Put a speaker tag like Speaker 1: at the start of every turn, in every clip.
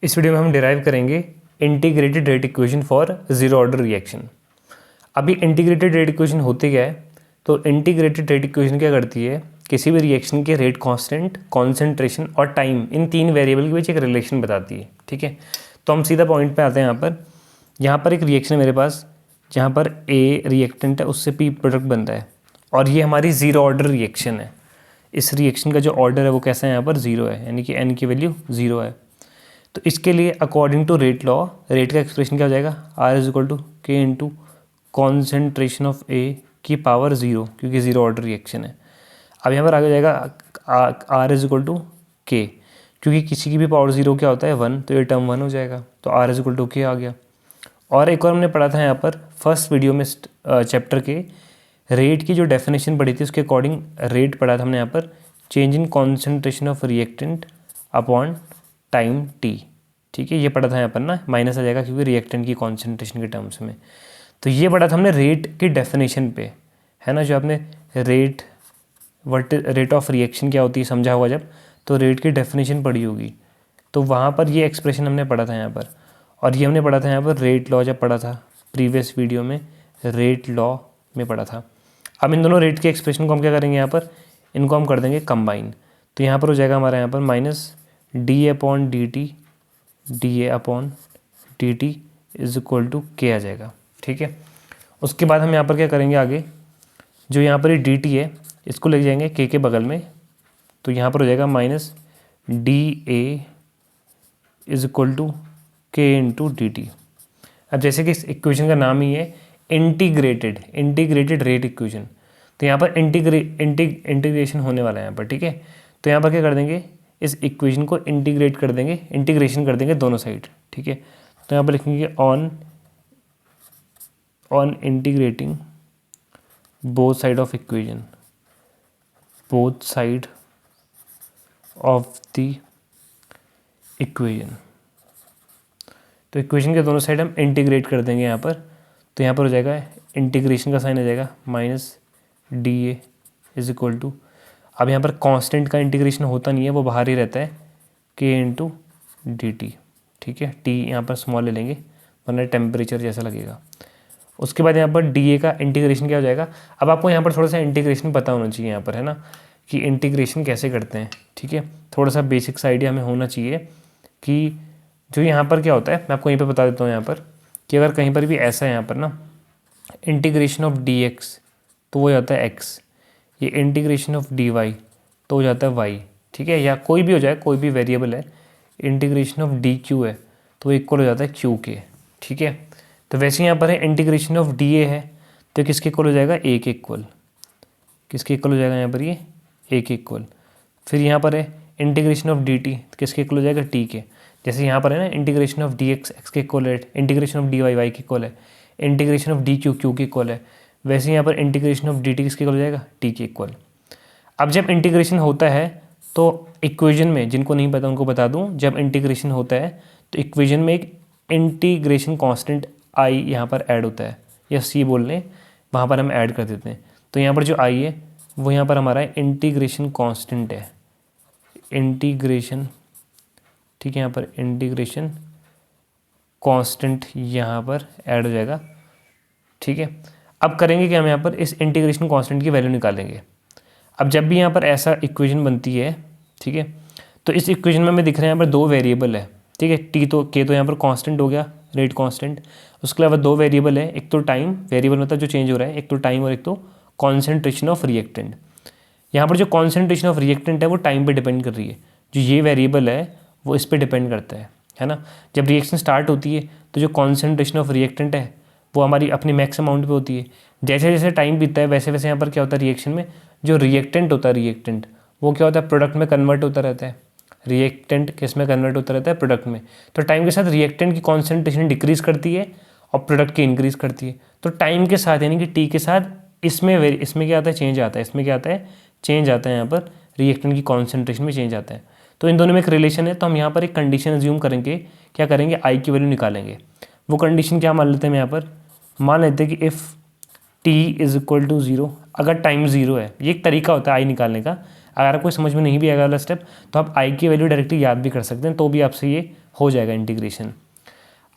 Speaker 1: इस वीडियो में हम डिराइव करेंगे integrated rate equation for zero order reaction. अभी इंटीग्रेटेड रेट इक्वेशन होती क्या है, तो इंटीग्रेटेड रेट इक्वेशन क्या करती है, किसी भी रिएक्शन के रेट कांस्टेंट, कॉन्सेंट्रेशन और टाइम, इन तीन वेरिएबल के बीच एक रिलेशन बताती है। ठीक है, तो हम सीधा पॉइंट पे आते हैं। यहाँ पर एक रिएक्शन है मेरे पास, जहाँ पर ए रिएक्टेंट है, उससे पी प्रोडक्ट बनता है, और ये हमारी जीरो ऑर्डर रिएक्शन है। इस रिएक्शन का जो ऑर्डर है वो कैसा है, यहाँ पर जीरो है, यानी कि एन की वैल्यू जीरो है। तो इसके लिए according to rate law, rate का एक्सप्रेशन क्या हो जाएगा, आर इज इक्वल टू के इंटू कॉन्सेंट्रेशन ऑफ ए की पावर ज़ीरो, क्योंकि ज़ीरो ऑर्डर रिएक्शन है। अब यहाँ पर आगे जाएगा आर इज इक्वल टू के, क्योंकि किसी की भी पावर ज़ीरो क्या होता है, वन, तो ये टर्म वन हो जाएगा, तो are is equal to K आ गया। और एक और हमने पढ़ा था यहाँ पर फर्स्ट वीडियो में चैप्टर के, रेट की जो डेफिनेशन पढ़ी थी उसके अकॉर्डिंग रेट पढ़ा था हमने यहाँ पर, change in concentration of reactant upon time T. ठीक है, ये पढ़ा था यहाँ पर ना, माइनस आ जाएगा क्योंकि रिएक्टेंट की कॉन्सेंट्रेशन के टर्म्स में। तो ये पढ़ा था हमने रेट की डेफिनेशन पे, है ना, जो आपने रेट ऑफ रिएक्शन क्या होती है समझा होगा जब, तो रेट की डेफिनेशन पढ़ी होगी, तो वहाँ पर ये एक्सप्रेशन हमने पढ़ा था यहाँ पर। और ये हमने पढ़ा था यहाँ पर रेट लॉ, जब पढ़ा था प्रीवियस वीडियो में, रेट लॉ में पढ़ा था। अब इन दोनों रेट के एक्सप्रेशन को हम क्या करेंगे, यहाँ पर इनको हम कर देंगे कंबाइन। तो यहाँ पर हो जाएगा हमारा यहाँ पर minus D upon D T, D A upon D T is equal to K आ जाएगा। ठीक है, उसके बाद हम यहाँ पर क्या करेंगे आगे, जो यहाँ पर ये डी टी है इसको ले जाएंगे के बगल में, तो यहाँ पर हो जाएगा minus D A is equal to के इंटू डी टी। अब जैसे कि इस इक्वेशन का नाम ही है इंटीग्रेटेड रेट इक्वेशन, तो यहाँ पर इंटीग्रेशन होने वाला है यहाँ पर। ठीक है, तो यहाँ पर क्या कर देंगे, इस इक्वेशन को इंटीग्रेशन कर देंगे दोनों साइड। ठीक है, तो यहाँ पर लिखेंगे on integrating both side of equation, both side of the equation. तो इक्वेशन के दोनों साइड हम इंटीग्रेट कर देंगे यहाँ पर, तो यहाँ पर हो जाएगा इंटीग्रेशन का साइन आ जाएगा minus D A is equal to, अब यहाँ पर कांस्टेंट का इंटीग्रेशन होता नहीं है, वो बाहर ही रहता है, के इंटू डी टी। ठीक है, टी यहाँ पर स्मॉल ले लेंगे वरना टेम्परेचर जैसा लगेगा। उसके बाद यहाँ पर डी ए का इंटीग्रेशन क्या हो जाएगा। अब आपको यहाँ पर थोड़ा सा इंटीग्रेशन पता होना चाहिए यहाँ पर, है ना, कि इंटीग्रेशन कैसे करते हैं। ठीक है, थोड़ा सा बेसिक्स आइडिया हमें होना चाहिए कि जो यहाँ पर क्या होता है, मैं आपको यहीं पर बता देता हूँ यहाँ पर, कि अगर कहीं पर भी ऐसा है यहाँ पर ना, इंटीग्रेशन ऑफ डी एक्स तो वो जाता है एक्स, ये इंटीग्रेशन ऑफ डी वाई तो हो जाता है वाई। ठीक है, या कोई भी हो जाए, कोई भी वेरिएबल है, इंटीग्रेशन ऑफ डी क्यू है तो वो इक्वल हो जाता है क्यू के। ठीक है, तो वैसे यहाँ पर है इंटीग्रेशन ऑफ डी ए है तो किसके इक्वल हो जाएगा, ए के इक्वल। किसके इक्वल हो जाएगा यहाँ पर, ये ए के इक्वल। फिर यहाँ पर है इंटीग्रेशन ऑफ डी टी, किसके इक्वल हो जाएगा, टी के। जैसे यहाँ पर है ना, integration of D X X के इक्वल है, integration of D Y Y के इक्वल है, integration of D Q Q के इक्वल है, वैसे यहाँ पर इंटीग्रेशन ऑफ डी टी किसके इक्वल हो जाएगा, टी के इक्वल। अब जब इंटीग्रेशन होता है तो इक्वेशन में, जिनको नहीं पता उनको बता दूं, जब इंटीग्रेशन होता है तो इक्वेशन में एक इंटीग्रेशन कांस्टेंट आई यहाँ पर ऐड होता है, या सी बोल लें, वहाँ पर हम ऐड कर देते हैं। तो यहाँ पर जो आई है वो यहाँ पर हमारा इंटीग्रेशन कांस्टेंट है, इंटीग्रेशन। ठीक है, यहाँ पर इंटीग्रेशन कांस्टेंट यहाँ पर ऐड हो जाएगा। ठीक है, अब करेंगे कि हम यहाँ पर इस इंटीग्रेशन कांस्टेंट की वैल्यू निकालेंगे। अब जब भी यहाँ पर ऐसा इक्वेशन बनती है, ठीक है, तो इस इक्वेशन में हमें दिख रहे हैं यहाँ पर दो वेरिएबल है। ठीक है, टी तो के तो यहाँ पर कांस्टेंट हो गया, रेट कांस्टेंट। उसके अलावा दो वेरिएबल है, एक तो टाइम वेरिएबल मतलब जो चेंज हो रहा है, एक तो टाइम और एक तो कॉन्सेंट्रेशन ऑफ रिएक्टेंट। यहाँ पर जो कॉन्सेंट्रेशन ऑफ रिएक्टेंट है वो टाइम पे डिपेंड कर रही है, जो ये वेरिएबल है वो इस पर डिपेंड करता है ना। जब रिएक्शन स्टार्ट होती है तो जो कॉन्सेंट्रेशन ऑफ रिएक्टेंट है वो हमारी अपनी मैक्स अमाउंट पे होती है। जैसे जैसे टाइम बीतता है वैसे वैसे यहाँ पर क्या होता है, रिएक्शन में जो रिएक्टेंट होता है, रिएक्टेंट वो क्या होता है, प्रोडक्ट में कन्वर्ट होता रहता है। रिएक्टेंट किस में कन्वर्ट होता रहता है, प्रोडक्ट में। तो टाइम के साथ रिएक्टेंट की कॉन्सेंट्रेशन डिक्रीज करती है और प्रोडक्ट की इंक्रीज करती है। तो टाइम के साथ यानी कि टी के साथ इसमें क्या आता है, चेंज आता है। इसमें क्या आता है, चेंज आता है, यहाँ पर रिएक्टेंट की कॉन्सेंट्रेशन में चेंज आता है। तो इन दोनों में एक रिलेशन है, तो हम यहाँ पर एक कंडीशन एज्यूम करेंगे, क्या करेंगे, आई की वैल्यू निकालेंगे। वो कंडीशन क्या मान लेते हैं, हम यहाँ पर मान लेते हैं कि if T is equal to zero, अगर टाइम ज़ीरो है, ये एक तरीका होता है आई निकालने का। अगर आपको समझ में नहीं भी आएगा वाला स्टेप तो आप आई की वैल्यू डायरेक्टली याद भी कर सकते हैं, तो भी आपसे ये हो जाएगा इंटीग्रेशन।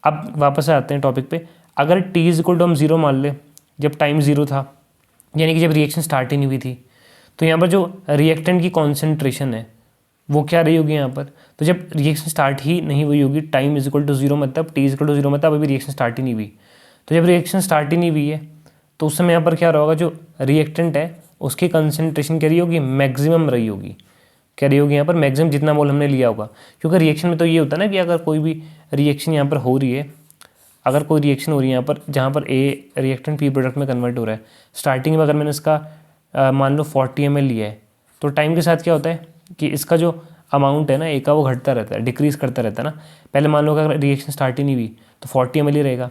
Speaker 1: अब वापस आते हैं टॉपिक पे। अगर टी इज इक्वल टू हम 0 मान ले जब टाइम 0 था, यानी कि जब रिएक्शन स्टार्ट ही नहीं हुई थी, तो यहाँ पर जो रिएक्टेंट की कॉन्सेंट्रेशन है वो क्या रही होगी यहाँ पर। तो जब रिएक्शन स्टार्ट ही नहीं हुई होगी, टाइम इज इक्वल टू 0 मतलब टी इज इक्वल टू 0 मतलब अभी रिएक्शन स्टार्ट ही नहीं हुई। तो जब रिएक्शन स्टार्ट ही नहीं हुई है तो उस समय यहाँ पर क्या रहा होगा, जो रिएक्टेंट है उसकी कंसनट्रेशन क्या रही होगी, मैक्सिमम रही होगी। क्या रही होगी यहाँ पर, मैक्सिमम जितना मोल हमने लिया होगा। क्योंकि रिएक्शन में तो ये होता है ना कि अगर कोई भी रिएक्शन यहाँ पर हो रही है, अगर कोई रिएक्शन हो रही है यहाँ पर जहाँ पर ए रिएक्टेंट पी प्रोडक्ट में कन्वर्ट हो रहा है, स्टार्टिंग में अगर मैंने इसका मान लो 40 ml लिया है, तो टाइम के साथ क्या होता है कि इसका जो अमाउंट है ना ए का वो घटता रहता है, डिक्रीज़ करता रहता है ना। पहले मान लो अगर रिएक्शन स्टार्ट ही नहीं हुई तो 40 ml ही रहेगा।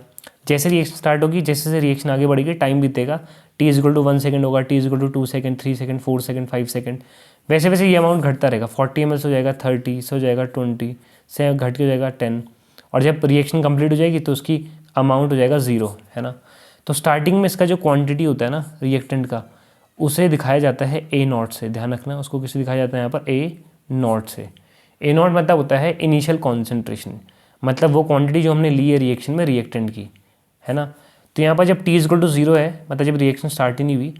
Speaker 1: जैसे रिएक्शन स्टार्ट होगी, जैसे जैसे रिएक्शन आगे बढ़ेगी, टाइम बीतेगा, T is equal to 1 second होगा, T is equal to 2 second, 3 second, 4 second, 5 second, वैसे वैसे ये अमाउंट घटता रहेगा। 40 ml से हो जाएगा 30, से हो जाएगा 20, से घट के हो जाएगा 10, और जब रिएक्शन कंप्लीट हो जाएगी तो उसकी अमाउंट हो जाएगा 0, है ना। तो स्टार्टिंग में इसका जो क्वांटिटी होता है ना रिएक्टेंट का, उसे दिखाया जाता है ए नॉट से। ध्यान रखना, उसको किससे दिखाया जाता है यहाँ पर, ए नॉट से। ए नॉट मतलब होता है इनिशियल कॉन्सेंट्रेशन, मतलब वो क्वांटिटी जो हमने ली है रिएक्शन में रिएक्टेंट की, है ना। तो यहाँ पर जब टी इक्वल टू 0 है, मतलब जब रिएक्शन स्टार्ट ही नहीं हुई,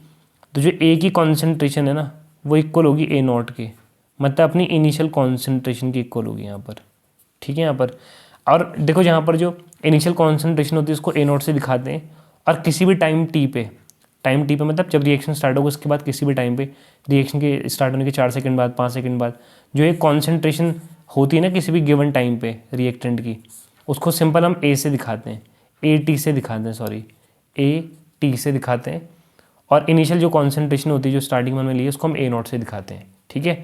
Speaker 1: तो जो ए की कॉन्सेंट्रेशन है ना वो इक्वल होगी ए नॉट के, मतलब अपनी इनिशियल कॉन्सेंट्रेशन की इक्वल होगी यहाँ पर, ठीक है यहाँ पर। और देखो यहाँ पर जो इनिशियल कॉन्सेंट्रेशन होती है उसको ए नॉट से दिखाते हैं, और किसी भी टाइम टी पे मतलब जब रिएक्शन स्टार्ट होगा उसके बाद किसी भी टाइम पे, रिएक्शन के स्टार्ट होने के 4 सेकंड बाद, 5 सेकंड बाद, जो एक कॉन्सेंट्रेशन होती है ना किसी भी गिवन टाइम पे रिएक्टेंट की, उसको सिंपल हम ए से दिखाते हैं, ए टी से दिखाते हैं, सॉरी ए टी से दिखाते हैं। और इनिशियल जो कॉन्सेंट्रेशन होती है जो स्टार्टिंग में ली है उसको हम ए नॉट से दिखाते हैं, ठीक है।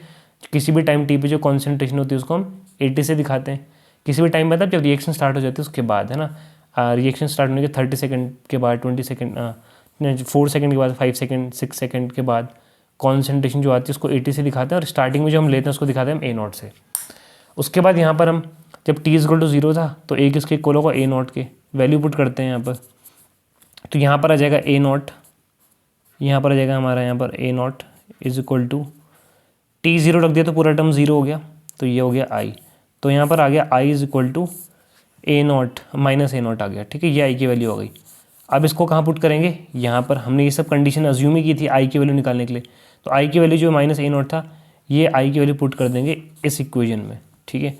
Speaker 1: किसी भी टाइम टी पे जो कॉन्सेंट्रेशन होती है उसको हम ए टी से दिखाते हैं। किसी भी टाइम मतलब जब रिएक्शन स्टार्ट हो जाती है उसके बाद, है ना। रिएक्शन स्टार्ट होने के 30 सेकंड के बाद, 20 सेकंड, 4 सेकंड के बाद, 5 सेकंड, 6 सेकंड के बाद कॉन्सेंट्रेशन जो आती है उसको 80 से दिखाते हैं, और स्टार्टिंग में जो हम लेते हैं उसको दिखाते हैं हम ए नॉट से। उसके बाद यहाँ पर हम जब टी इक्वल टू 0 था तो ए किसके इक्वल होगा, ए नॉट के, वैल्यू पुट करते हैं यहाँ पर। तो यहाँ पर आ जाएगा ए नॉट, यहाँ पर आ जाएगा हमारा यहाँ पर A naught is equal to T 0 रख दिया तो पूरा टर्म 0 हो गया, तो ये हो गया आई। तो यहाँ पर आ गया I is equal to A naught minus A naught आ गया, ठीक है, ये आई की वैल्यू आ गई। अब इसको कहाँ पुट करेंगे, यहाँ पर हमने ये सब कंडीशन अज्यूम ही की थी आई की वैल्यू निकालने के लिए, तो आई की वैल्यू जो माइनस ए नॉट था ये आई की वैल्यू पुट कर देंगे इस इक्वेशन में, ठीक है।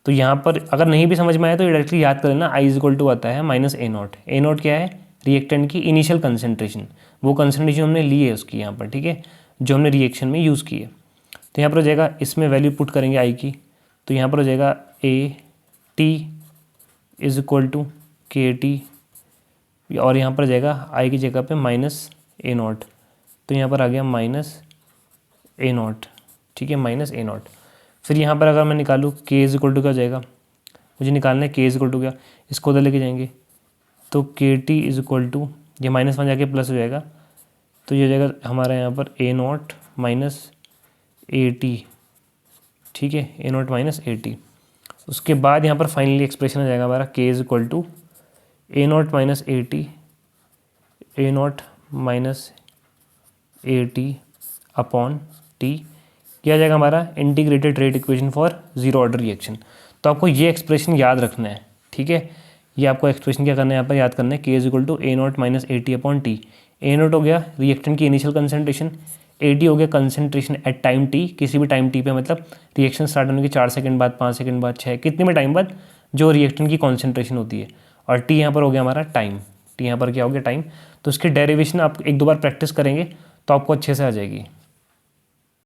Speaker 1: तो यहाँ पर अगर नहीं भी समझ में आया तो ये डायरेक्टली याद कर लेना, आई इज इक्वल टू आता है minus A not. A not क्या है, रिएक्टेंट की इनिशियल कंसनट्रेशन, वो कंसनट्रेशन हमने ली है उसकी यहाँ पर, ठीक है, जो हमने रिएक्शन में यूज़ की है। तो यहाँ पर हो जाएगा, इसमें वैल्यू पुट करेंगे आई की, तो यहाँ पर हो जाएगा A T is equal to K T, और यहाँ पर जाएगा आई की जगह पे माइनस ए नॉट, तो यहाँ पर आ गया माइनस ए नॉट, ठीक है, माइनस ए नॉट। फिर यहाँ पर अगर मैं निकालूँ के इज इक्वल टू क्या जाएगा, मुझे निकालना है के इज इक्वल टू क्या, इसको उधर लेके जाएंगे तो के टी इज इक्वल टू, ये -1 जाके प्लस हो जाएगा, तो ये हो जाएगा हमारा यहाँ पर A naught minus A T, ठीक है, ए नॉट माइनस ए टी। उसके बाद यहाँ पर फाइनली एक्सप्रेशन आ जाएगा हमारा K is equal to A naught minus A T, A naught minus A T upon T, किया जाएगा हमारा integrated rate equation for zero order reaction. तो आपको ये एक्सप्रेशन याद रखना है, ठीक है, ये आपको एक्सप्रेशन क्या करना है यहाँ पर याद करना है, K is equal to A naught minus A T upon T. A naught हो गया रिएक्टेंट की इनिशियल कंसनट्रेशन, ए टी हो गया कंसनट्रेशन एट टाइम टी, किसी भी टाइम टी पे, मतलब रिएक्शन स्टार्ट होने के 4 सेकंड बाद, 5 सेकंड बाद, 6 कितने में टाइम बाद जो रिएक्टेंट की कॉन्सेंट्रेशन होती है, और टी यहाँ पर हो गया हमारा टाइम, टी यहाँ पर क्या हो गया टाइम। तो इसकी डेरिवेशन आप 1-2 बार प्रैक्टिस करेंगे तो आपको अच्छे से आ जाएगी।